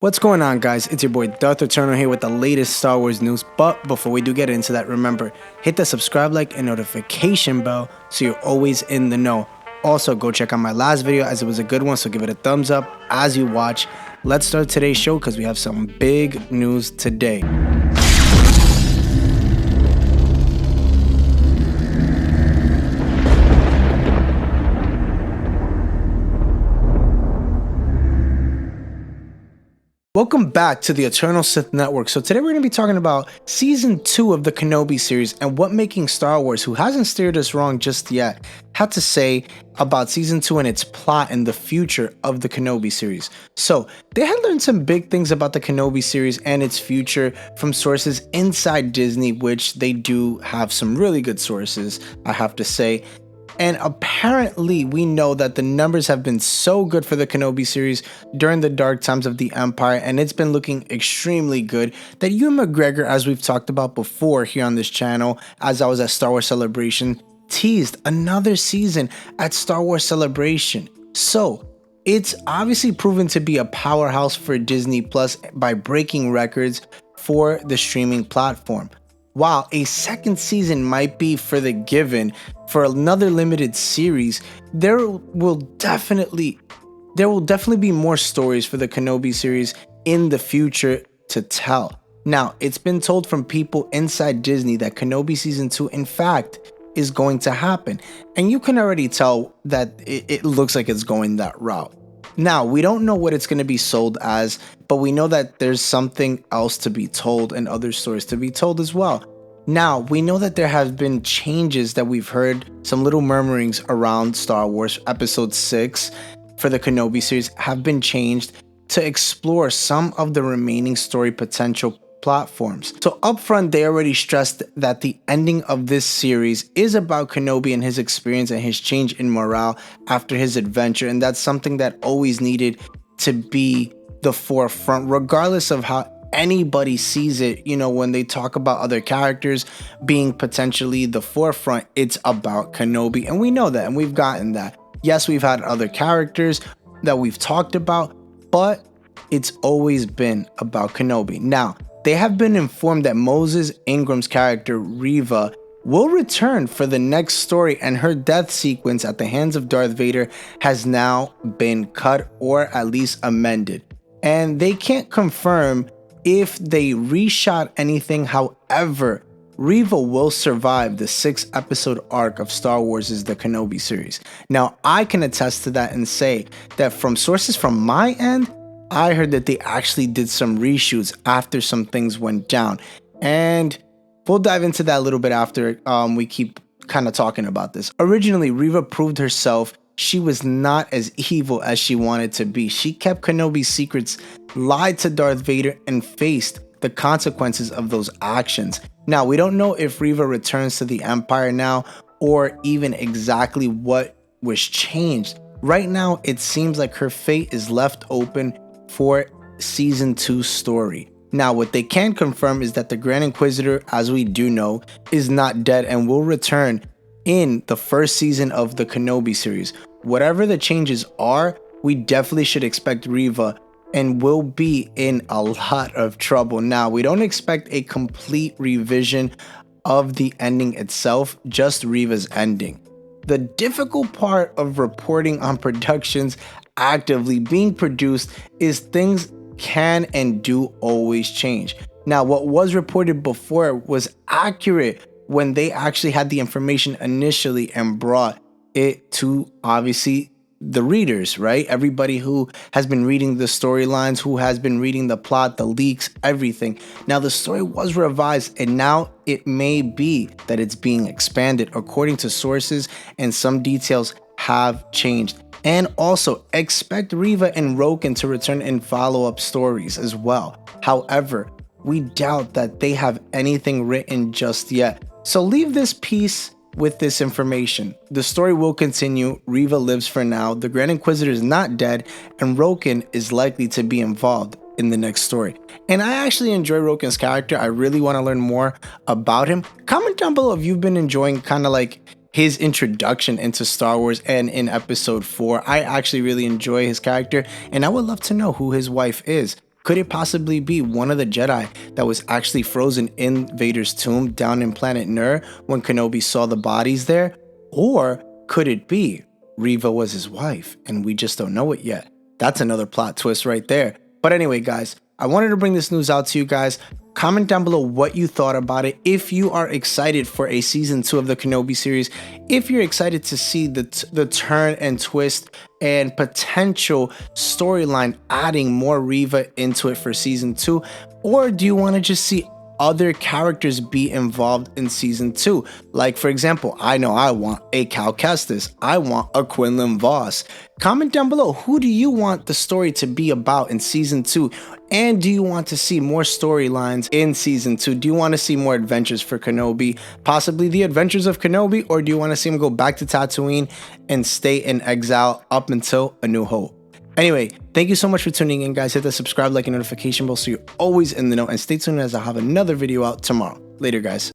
What's going on, guys? It's your boy Darth Eternal here with the latest Star Wars news. But before we do get into that, remember, hit the subscribe, like, and notification bell so you're always in the know. Also, go check out my last video as it was a good one, so give it a thumbs up as you watch. Let's start today's show because we have some big news today. Welcome back to the Eternal Sith Network. So today we're going to be talking about Season 2 of the Kenobi series and what Making Star Wars, who hasn't steered us wrong just yet, had to say about Season 2 and its plot and the future of the Kenobi series. So they had learned some big things about the Kenobi series and its future from sources inside Disney, which they do have some really good sources, I have to say. And apparently we know that the numbers have been so good for the Kenobi series during the dark times of the Empire, and it's been looking extremely good that Ewan McGregor, as we've talked about before here on this channel, as I was at Star Wars Celebration, teased another season at Star Wars Celebration. So it's obviously proven to be a powerhouse for Disney Plus by breaking records for the streaming platform. While a second season might be for the given for another limited series, there will definitely be more stories for the Kenobi series in the future to tell. Now, it's been told from people inside Disney that Kenobi Season 2, in fact, is going to happen. And you can already tell that it looks like it's going that route. Now, we don't know what it's going to be sold as, but we know that there's something else to be told and other stories to be told as well. Now, we know that there have been changes that we've heard, some little murmurings around Star Wars Episode 6 for the Kenobi series have been changed to explore some of the remaining story potential platforms. So upfront, they already stressed that the ending of this series is about Kenobi and his experience and his change in morale after his adventure, and that's something that always needed to be the forefront, regardless of how anybody sees it. You know, when they talk about other characters being potentially the forefront, it's about Kenobi, and we know that, and we've gotten that. Yes, we've had other characters that we've talked about, but it's always been about Kenobi. Now, they have been informed that Moses Ingram's character, Reva, will return for the next story, and her death sequence at the hands of Darth Vader has now been cut or at least amended. And they can't confirm if they reshot anything. However, Reva will survive the 6-episode arc of Star Wars' The Kenobi series. Now, I can attest to that and say that from sources from my end, I heard that they actually did some reshoots after some things went down, and we'll dive into that a little bit after we keep kind of talking about this. Originally, Reva proved herself she was not as evil as she wanted to be. She kept Kenobi's secrets, lied to Darth Vader, and faced the consequences of those actions. Now, we don't know if Reva returns to the Empire now or even exactly what was changed. Right now, it seems like her fate is left open for Season 2 story. Now, what they can confirm is that the Grand Inquisitor, as we do know, is not dead and will return in the first season of the Kenobi series. Whatever the changes are, we definitely should expect Reva and will be in a lot of trouble. Now, we don't expect a complete revision of the ending itself, just Reva's ending. The difficult part of reporting on productions actively being produced is things can and do always change. Now, what was reported before was accurate when they actually had the information initially and brought it to, obviously, the readers, right? Everybody who has been reading the storylines, who has been reading the plot, the leaks, everything. Now, the story was revised, and now it may be that it's being expanded according to sources, and some details have changed. And also, expect Reva and Roken to return in follow-up stories as well. However, we doubt that they have anything written just yet. So leave this piece with this information. The story will continue. Reva lives for now. The Grand Inquisitor is not dead, and Roken is likely to be involved in the next story. And I actually enjoy Roken's character. I really want to learn more about him. Comment down below if you've been enjoying kind of like his introduction into Star Wars and in episode 4. I actually really enjoy his character, and I would love to know who his wife is. Could it possibly be one of the Jedi that was actually frozen in Vader's tomb down in planet Nur when Kenobi saw the bodies there? Or could it be Reva was his wife and we just don't know it yet? That's another plot twist right there. But anyway, guys, I wanted to bring this news out to you guys. Comment down below what you thought about it. If you are excited for a season 2 of the Kenobi series, if you're excited to see the turn and twist and potential storyline adding more Reva into it for season 2, or do you want to just see other characters be involved in season 2? Like, for example, I know I want a Cal Kestis. I want a Quinlan Voss. Comment down below, who do you want the story to be about in season 2? And do you want to see more storylines in season 2? Do you want to see more adventures for Kenobi? Possibly the adventures of Kenobi? Or do you want to see him go back to Tatooine and stay in exile up until A New Hope? Anyway, thank you so much for tuning in, guys. Hit the subscribe, like, and notification bell so you're always in the know. And stay tuned as I have another video out tomorrow. Later, guys.